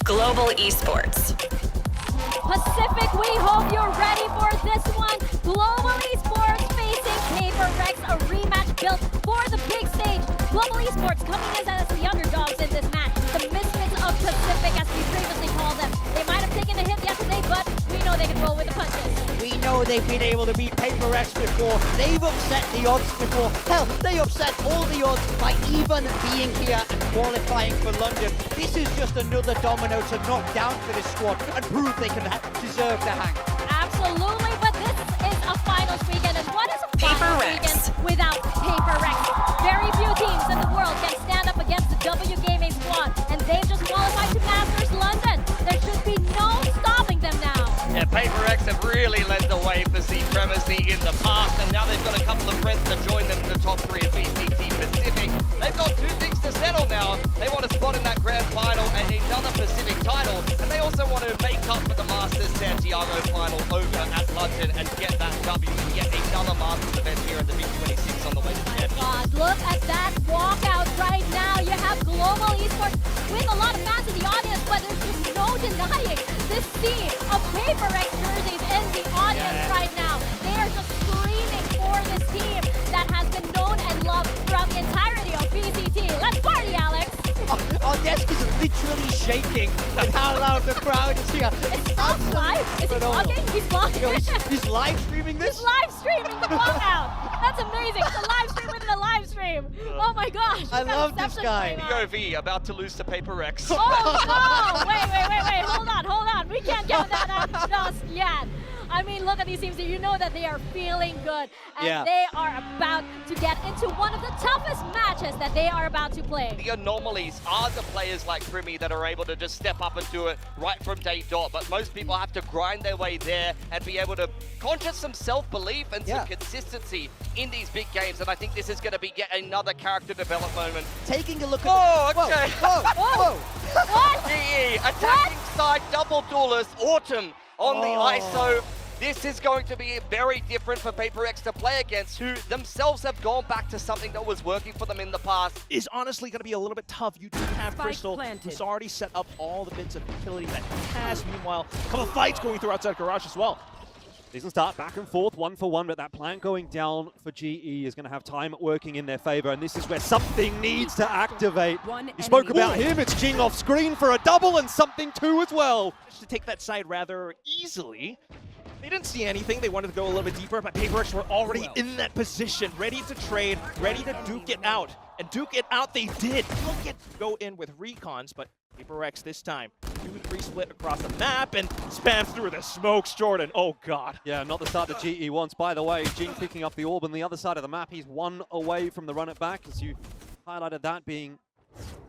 Global Esports. Pacific, we hope you're ready for this one. Global Esports facing PRX, a rematch built for the big stage. Global Esports coming in as the underdogs in this match. The Misfits of Pacific, as we previously called them. They might have taken a hit yesterday, but we know they can roll with the punches. We know they've been able to beat PRX before. They've upset the odds before. Hell, they upset all the odds by even being here and qualifying for London. This is just another domino to knock down for this squad and prove they can deserve the hang. Absolutely, but this is a finals weekend, and what is a finals weekend without PRX? Very few teams in the world can stand up against the W Gaming squad, and they've just qualified to Masters London. There should be no stopping them now. Yeah, PRX have really led the way for Supremacy in the past, and now they've got a couple of friends to join them in the top 3 of VCT Pacific. They've got 2 things to settle now. They want a spot in that grand final and another Pacific title, and they also want to make up for the Masters Santiago final over at London and get that W and get another Masters event here at the Big 26 on the way to the end. God, look at that walkout right now. You have Global Esports with a lot of fans in the audience, but there's just no denying this sea of PRX jerseys in the audience right now. They are just screaming for this team that has been known and loved throughout the entirety of VCT. Let's party, Alex! Our desk is literally shaking with how loud the crowd is here. It's not live. Is he vlogging? He's vlogging. He's live streaming this? He's live streaming the walkout. That's amazing. It's a live stream within a live stream. Oh my gosh. I love this guy. POV about to lose to PRX. Oh no! Wait. Hold on. We can't get that out just yet. I mean, look at these teams. You know that they are feeling good. And they are about to get into one of the toughest matches that they are about to play. The anomalies are the players like Primi that are able to just step up and do it right from day dot. But most people have to grind their way there and be able to conjure some self-belief and some consistency in these big games. And I think this is going to be yet another character development moment. Taking a look at okay. Whoa. What? GE attacking side double duelist Autumn on the ISO. This is going to be very different for PRX to play against, who themselves have gone back to something that was working for them in the past. Is honestly going to be a little bit tough. You do have Crystal, who's already set up all the bits of utility that he has. Meanwhile, a couple of fights going through outside Garage as well. Decent start, back and forth, 1-for-1, but that plan going down for GE is going to have time working in their favor, and this is where something needs to activate. You spoke about him, it's Jing off screen for a double and something too as well. Just to take that side rather easily. They didn't see anything. They wanted to go a little bit deeper, but PRX were already in that position, ready to trade, ready to duke it out. And duke it out they did. Look at go in with recons, but PRX this time 2-3 split across the map and spams through the smokes. Jordan, oh god. Yeah, not the start that GE wants. By the way, Jing picking up the orb on the other side of the map. He's 1 away from the run it back, as you highlighted that being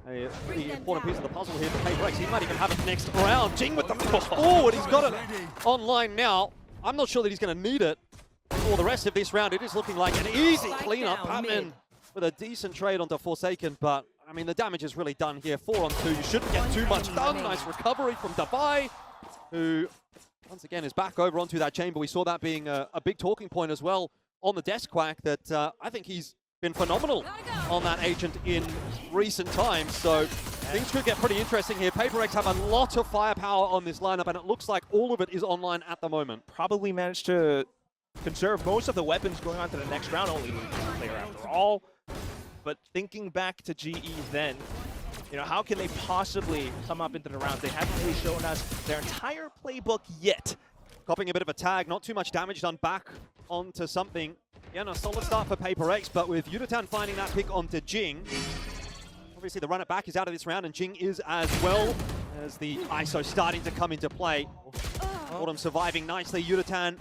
a pretty important piece of the puzzle here for PRX. He might even have it next round. Jing with the push forward. He's got it online now. I'm not sure that he's going to need it for the rest of this round. It is looking like an easy cleanup. Patman with a decent trade onto Forsaken, but I mean, the damage is really done here. 4-on-2. You shouldn't get too much done. Nice recovery from Davai, who once again is back over onto that chamber. We saw that being a big talking point as well on the desk, Quack, that I think he's been phenomenal on that agent in recent times. So things could get pretty interesting here. PRX have a lot of firepower on this lineup, and it looks like all of it is online at the moment. Probably managed to conserve most of the weapons going on to the next round, only losing one player after all. But thinking back to GE then, you know, how can they possibly come up into the round? They haven't really shown us their entire playbook yet. Copping a bit of a tag, not too much damage done back onto something. Yeah, no, solid start for PRX, but with Yutatan finding that pick onto Jing, obviously the run it back is out of this round, and Jing is as well, as the ISO starting to come into play. Autumn surviving nicely, Yutatan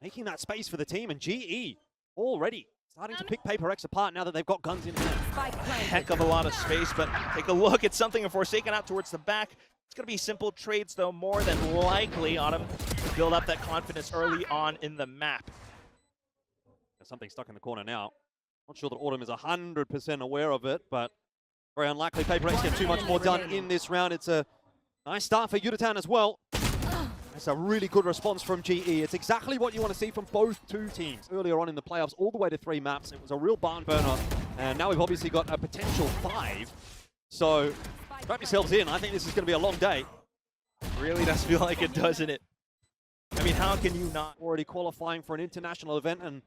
making that space for the team, and GE already starting to pick PRX apart now that they've got guns in hand. Heck of a lot of space, but take a look at something of Forsaken out towards the back. It's going to be simple trades, though, more than likely on him to build up that confidence early on in the map. There's something stuck in the corner now. Not sure that Autumn is 100% aware of it, but very unlikely PRX get too much more done in this round. It's a nice start for Yutatan as well. It's a really good response from GE. It's exactly what you want to see from both two teams earlier on in the playoffs, all the way to 3 maps. It was a real barn burner, and now we've obviously got a potential 5. So strap yourselves in. I think this is going to be a long day. Really does feel like it, doesn't it? I mean, how can you not? Already qualifying for an international event, and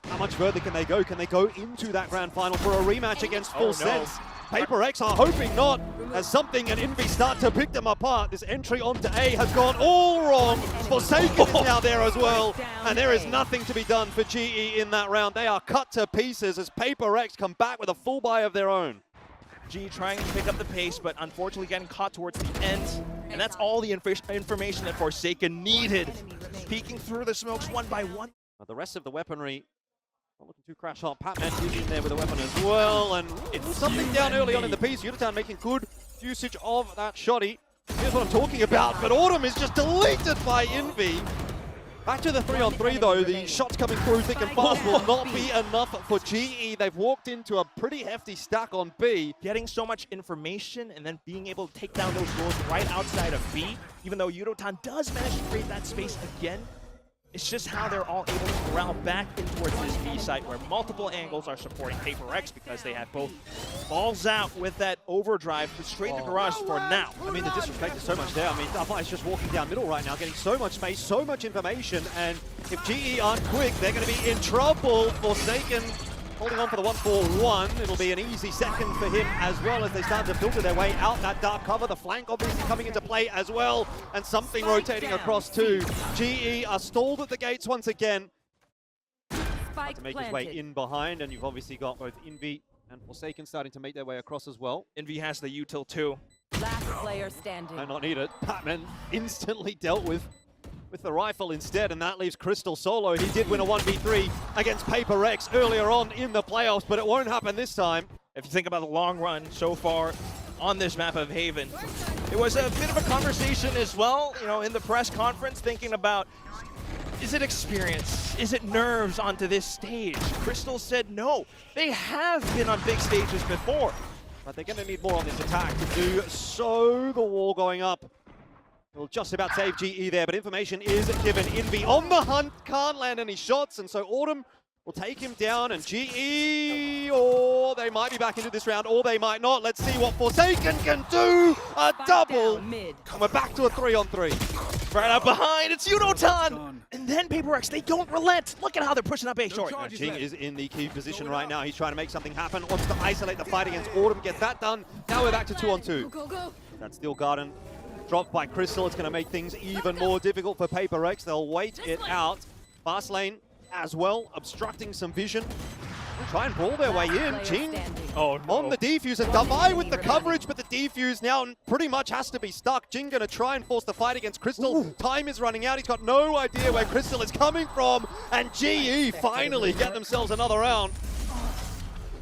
how much further can they go? Can they go into that grand final for a rematch against Full Sense? PRX are hoping not, as something and Envy start to pick them apart. This entry onto A has gone all wrong. Forsaken is now there as well, and there is nothing to be done for GE in that round. They are cut to pieces as PRX come back with a full buy of their own. G trying to pick up the pace, but unfortunately getting caught towards the end. And that's all the information that Forsaken needed. Peeking through the smokes one by one. The rest of the weaponry not looking too crash hot. Patman is in there with a weapon as well, and it's something down early on in the piece. Unitown making good usage of that shotty. Here's what I'm talking about, but Autumn is just deleted by Envy. Back to the 3-on-3 though, the shots coming through thick and fast will not be enough for GE. They've walked into a pretty hefty stack on B. Getting so much information and then being able to take down those goals right outside of B, even though Yudotan does manage to create that space again. It's just how they're all able to corral back in towards this B site where multiple angles are supporting PRX because they have both balls out with that overdrive straight to garage for now. I mean, the disrespect is so much there. I mean, Dava is just walking down middle right now, getting so much space, so much information, and if GE aren't quick, they're going to be in trouble. Forsaken holding on for the 1-4-1. It'll be an easy second for him as well as they start to filter their way out that dark cover. The flank obviously coming into play as well, and something rotating across too. GE are stalled at the gates once again. To make his way in behind, and you've obviously got both Envy and Forsaken starting to make their way across as well. Envy has the util too. Last player standing. Do not need it. Patman instantly dealt with the rifle instead, and that leaves Crystal solo. He did win a 1v3 against PRX earlier on in the playoffs, but it won't happen this time. If you think about the long run so far on this map of Haven, it was a bit of a conversation as well, you know, in the press conference, thinking about, is it experience? Is it nerves onto this stage? Crystal said no. They have been on big stages before. But they're going to need more on this attack to do so. The wall going up will just about save GE there, but information is given. Envy on the hunt, can't land any shots, and so Autumn will take him down, and GE, or they might be back into this round, or they might not. Let's see what Forsaken can do. A double, and we're back to a 3-on-3. Right up behind, it's Yudotan! And then PRX, they don't relent. Look at how they're pushing up A short. Jing is in the key position right now. He's trying to make something happen, wants to isolate the fight against Autumn, get that done. Now we're back to 2-on-2. That Steel Garden dropped by Crystal. It's going to make things even more difficult for PRX. They'll wait it out. Fast lane as well, obstructing some vision. They'll try and brawl their way in. Jing on the defuse, and Davai with the coverage, but the defuse now pretty much has to be stuck. Jing going to try and force the fight against Crystal. Time is running out. He's got no idea where Crystal is coming from, and GE finally get themselves another round.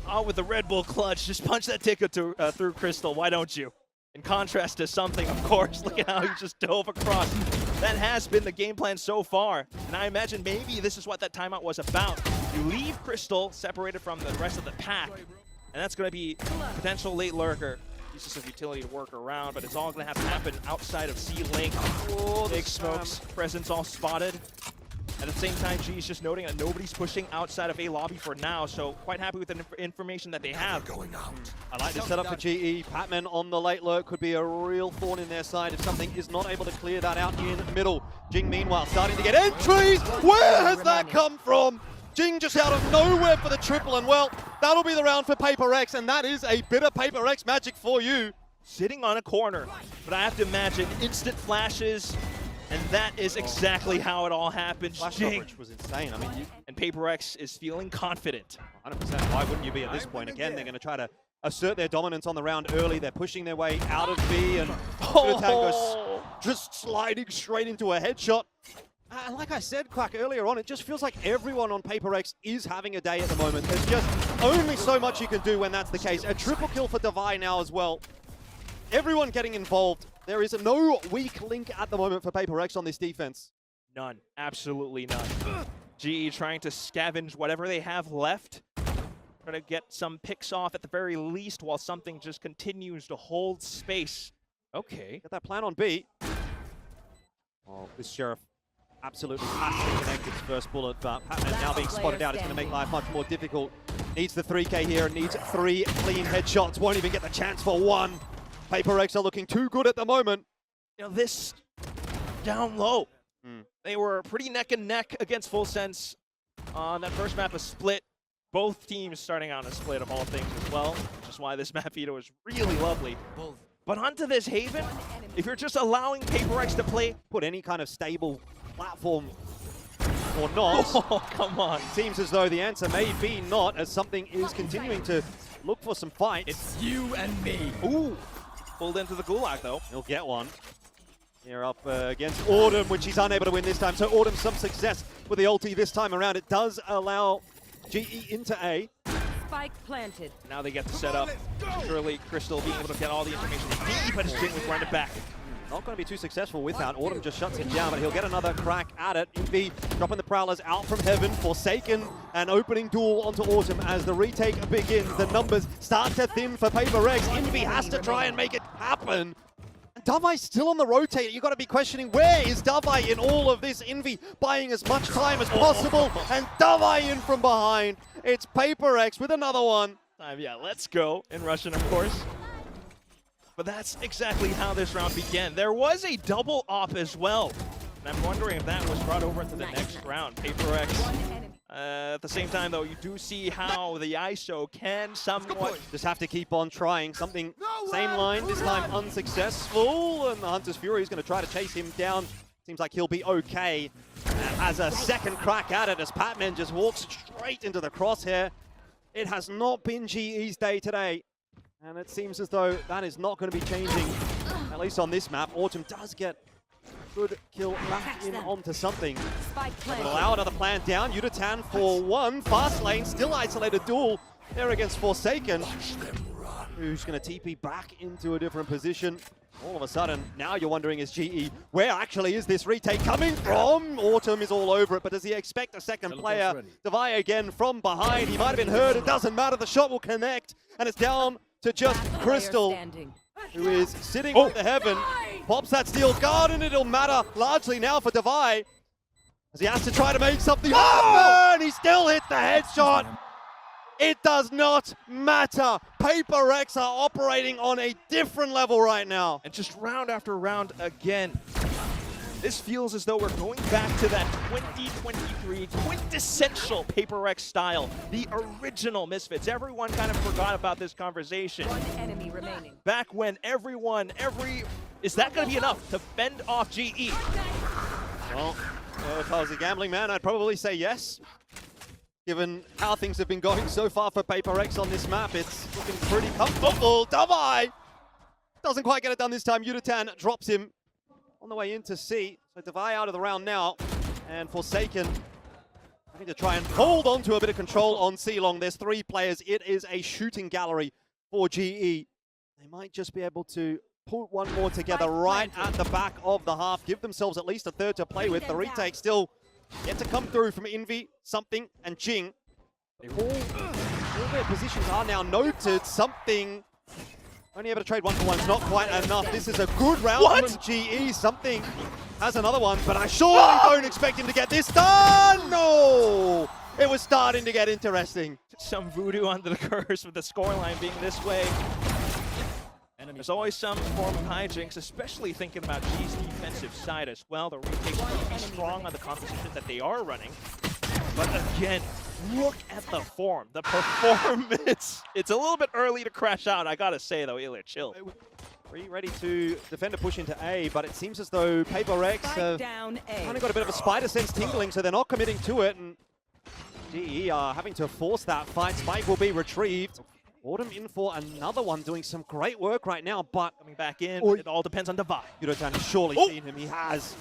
Oh, with the Red Bull clutch, just punch that ticket through Crystal. Why don't you? In contrast to something, of course, look at how he just dove across. That has been the game plan so far. And I imagine maybe this is what that timeout was about. You leave Crystal separated from the rest of the pack, and that's going to be potential late lurker. Uses of utility to work around, but it's all going to have to happen outside of C-Link. Big smokes, presence all spotted. At the same time, G is just noting that nobody's pushing outside of A lobby for now, so quite happy with the information that they have. I like the setup for GE. Patman on the late lurk could be a real thorn in their side if something is not able to clear that out in middle. Jing, meanwhile, starting to get entries. Where has that come from? Jing just out of nowhere for the triple, and well, that'll be the round for PRX, and that is a bit of PRX magic for you. Sitting on a corner, but I have to imagine instant flashes, and that is exactly how it all happened. Flash coverage was insane. I mean, and PRX is feeling confident. 100%. Why wouldn't you be at this point? Again, they're going to try to assert their dominance on the round early. They're pushing their way out of B, and goes just sliding straight into a headshot. And like I said, Quack, earlier on, it just feels like everyone on PRX is having a day at the moment. There's just only so much you can do when that's the case. A triple kill for Davai now as well. Everyone getting involved. There is no weak link at the moment for PRX on this defense. None. Absolutely none. GE trying to scavenge whatever they have left. Trying to get some picks off at the very least while something just continues to hold space. Okay. Get that plan on B. Oh, this Sheriff absolutely has to connect its first bullet, but Patman now being spotted out is going to make life much more difficult. Needs the 3K here and needs 3 clean headshots. Won't even get the chance for 1. PRX are looking too good at the moment. You know, this down low. They were pretty neck and neck against Full Sense on that first map, a split. Both teams starting out in a split of all things as well, which is why this map veto is really lovely. But onto this Haven, if you're just allowing PaperX to play, put any kind of stable platform or not. Oh, come on. Seems as though the answer may be not, as something is continuing to look for some fights. It's you and me. Ooh, pulled into the gulag though. He'll get one. Here up against Autumn, which he's unable to win this time. So Autumn some success with the ulti this time around. It does allow GE into A. Spike planted. Now they get to set up. Surely Crystal being able to get all the information they need, but his Jing was running back. Not going to be too successful with that. Autumn just shuts him down, but he'll get another crack at it. Envy dropping the Prowlers out from heaven. Forsaken, an opening duel onto Autumn as the retake begins. The numbers start to thin for PaperX. Envy has to try and make it happen. Davai's still on the rotate. You've got to be questioning, where is Davai in all of this? Envy buying as much time as possible, and Davai in from behind. It's PaperX with another one. Yeah, let's go in Russian, of course. But that's exactly how this round began. There was a double op as well, and I'm wondering if that was brought over into the next round. PaperX. At the same time, though, you do see how the ISO can somewhat... Just have to keep on trying something. Same line, this time unsuccessful, and the Hunter's Fury is going to try to chase him down. Seems like he'll be okay. And has a second crack at it as Patman just walks straight into the crosshair. It has not been GE's day today, and it seems as though that is not going to be changing, at least on this map. Autumn does get good kill back in onto something. Will allow another plant down. Yutatan for one. Fast lane, still isolated duel there against Forsaken, who's going to TP back into a different position. All of a sudden, now you're wondering, is GE, where actually is this retake coming from? Autumn is all over it, but does he expect a second player? Davai again from behind. He might have been hurt. It doesn't matter. The shot will connect, and it's down to just Crystal, who is sitting with the heaven. Pops that steel guard, and it'll matter largely now for Davai, as he has to try to make something happen. He still hits the headshot. It does not matter. PaperX are operating on a different level right now. And just round after round again. This feels as though we're going back to that 2023 quintessential PaperX style, the original Misfits. Everyone kind of forgot about this conversation. One enemy remaining. Back when is that going to be enough to fend off GE? Well, if I was a gambling man, I'd probably say yes. Given how things have been going so far for PaperX on this map, it's looking pretty comfortable. Davai doesn't quite get it done this time. Yutatan drops him on the way into C. So Davai out of the round now, and Forsaken having to try and hold on to a bit of control on C-Long. There's 3 players. It is a shooting gallery for GE. They might just be able to put one more together right at the back of the half, give themselves at least a third to play with. The retake still yet to come through from Envy, Something, and Jing. All their positions are now noted. Something only able to trade 1-for-1's not quite enough. This is a good round from GE. Something has another one, but I surely don't expect him to get this done. No! It was starting to get interesting. Some voodoo under the curse with the scoreline being this way. There's always some form of hijinks, especially thinking about G's defensive side as well. The retake's going to be strong on the composition that they are running. But again, look at the form, the performance. It's a little bit early to crash out, I gotta say though, Ilya, chill. Ready to defend a push into A, but it seems as though PaperX have kind of got a bit of a spider sense tingling, so they're not committing to it. And GE are having to force that fight. Spike will be retrieved. Autumn in for another one, doing some great work right now, but coming back in, it all depends on Davai. Yutatan has surely seen him. He has.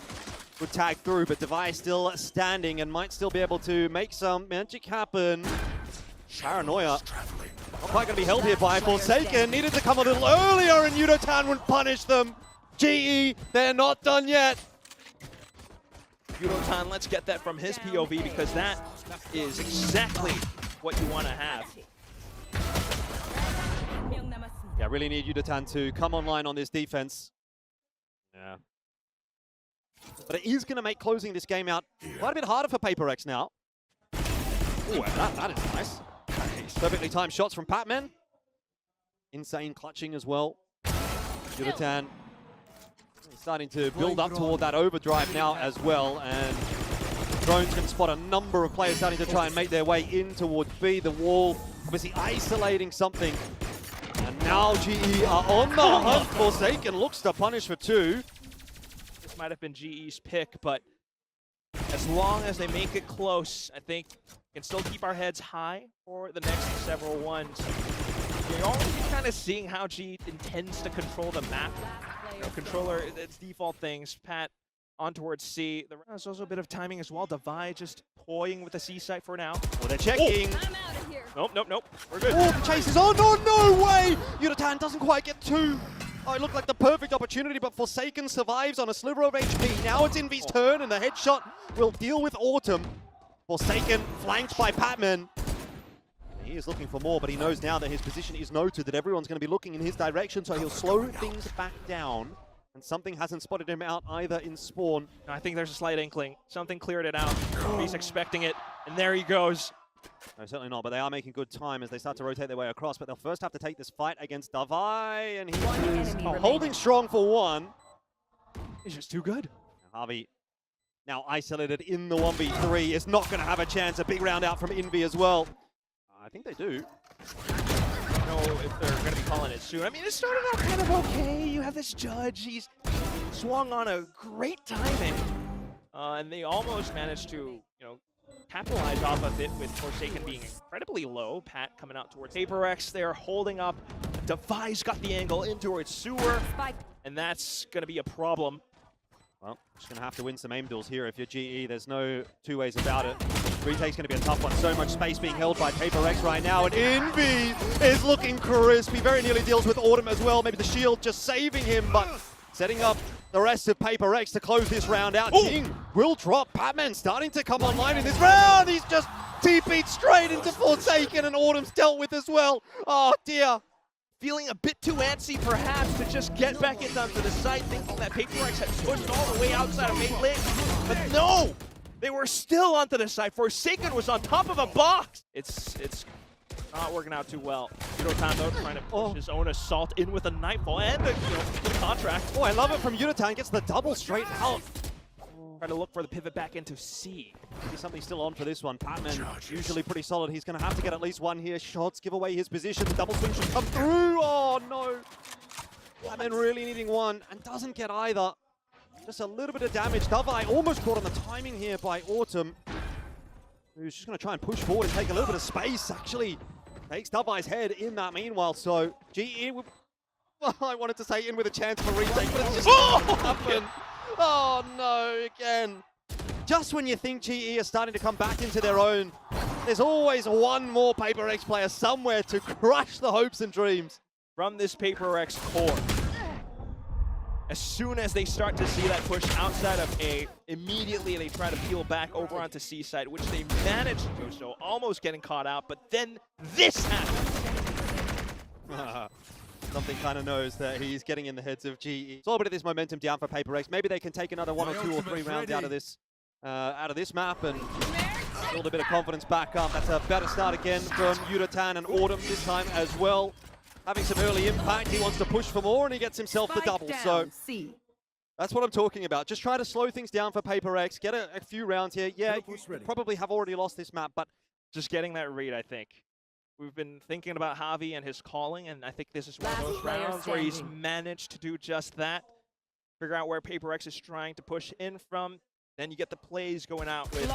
Good tag through, but Davai still standing and might still be able to make some magic happen. Paranoia. Not quite going to be held here by Forsaken. Needed to come a little earlier, and Yutatan would punish them. GE, they're not done yet. Yutatan, let's get that from his POV, because that is exactly what you want to have. Yeah, really need Yutatan to come online on this defense. Yeah. But it is going to make closing this game out quite a bit harder for PaperX now. Ooh, that is nice. Perfectly timed shots from Patman. Insane clutching as well. Yutatan starting to build up toward that overdrive now as well, and drones can spot a number of players starting to try and make their way in towards B. The wall obviously isolating something, and now GE are on the hunt. Forsaken looks to punish for 2. This might have been GE's pick, but as long as they make it close, I think we can still keep our heads high for the next several ones. You're already kind of seeing how GE intends to control the map. You know, controller, it's default things. Pat on towards C. There's also a bit of timing as well. Divide just toying with the C site for now. Well, they're checking. I'm out of here. Nope. We're good. Oh, the chase is on. Oh, no way! Yutatan doesn't quite get 2. Oh, it looked like the perfect opportunity, but Forsaken survives on a sliver of HP. Now it's Envy's turn, and the headshot will deal with Autumn. Forsaken flanked by Patman. He is looking for more, but he knows now that his position is noted, that everyone's going to be looking in his direction, so he'll slow things back down. And something hasn't spotted him out either in spawn. I think there's a slight inkling. Something cleared it out. He's expecting it, and there he goes. No, certainly not, but they are making good time as they start to rotate their way across, but they'll first have to take this fight against Davai, and he is holding strong for 1. He's just too good. Harvey, now isolated in the 1v3, is not going to have a chance. A big round out from Envy as well. I think they do. I don't know if they're going to be calling it soon. I mean, it started out kind of okay. You have this judge. He's swung on a great timing. And they almost managed to, capitalize off of it with Forsaken being incredibly low. Pat coming out towards PRX. They're holding up. Devi's got the angle in towards Sewer. And that's going to be a problem. Well, just going to have to win some aim duels here if you're GE. There's no two ways about it. Retake's going to be a tough one. So much space being held by PRX right now. And Envy is looking crisp. He very nearly deals with Autumn as well. Maybe the shield just saving him, but setting up the rest of PRX to close this round out. King will drop. Patman starting to come online in this round. He's just TP'd straight into Forsaken, and Autumn's dealt with as well. Oh, dear. Feeling a bit too antsy, perhaps, to just get back into the site, thinking that PRX had pushed all the way outside of main lane. But no! They were still onto the site. Forsaken was on top of a box. It's not working out too well. Yutatan, though, trying to push his own assault in with a nightfall and the contract. Oh, I love it from Yutatan. Gets the double straight out. Trying to look for the pivot back into C. Maybe something still on for this one. Patman, usually pretty solid. He's going to have to get at least one here. Shots give away his position. The double swing should come through. Oh, no. Patman really needing one and doesn't get either. Just a little bit of damage. Davai almost caught on the timing here by Autumn, who's just going to try and push forward and take a little bit of space. Actually takes Davai's head in that meanwhile. So GE, I wanted to say in with a chance for retake, but it's just not happened. Oh no, again. Just when you think GE are starting to come back into their own, there's always one more PRX player somewhere to crush the hopes and dreams. From this PRX core, as soon as they start to see that push outside of A, immediately they try to peel back over onto C side, which they managed to do so, almost getting caught out, but then this happens. Something kind of knows that he's getting in the heads of GE. It's all a bit of this momentum down for PRX. Maybe they can take another 1 or 2 or 3 rounds out of this map and build a bit of confidence back up. That's a better start again from Yutatan and Autumn this time as well. Having some early impact, he wants to push for more and he gets himself the double. So that's what I'm talking about. Just try to slow things down for PRX, get a few rounds here. Yeah, you probably have already lost this map, but just getting that read, I think. We've been thinking about Javi and his calling, and I think this is one of those rounds where he's managed to do just that. Figure out where PRX is trying to push in from. Then you get the plays going out with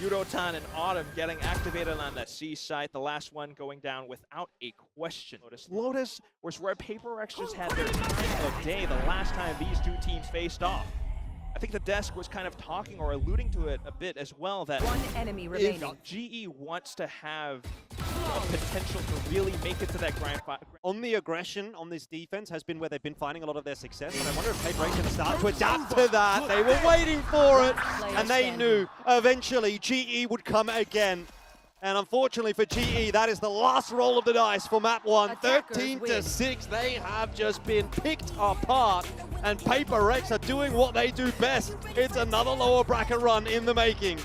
Yutatan and Autumn getting activated on that C site. The last one going down without a question. Lotus was where PRX just had their time of day the last time these two teams faced off. I think the desk was kind of talking or alluding to it a bit as well, that one enemy remaining. If GE wants to have potential to really make it to that grand final. On the aggression on this defense has been where they've been finding a lot of their success, and I wonder if PRX can start to adapt to that. They were waiting for it, and they knew eventually GE would come again. And unfortunately for GE, that is the last roll of the dice for map 1. 13-6, they have just been picked apart, and PRX are doing what they do best. It's another lower bracket run in the making.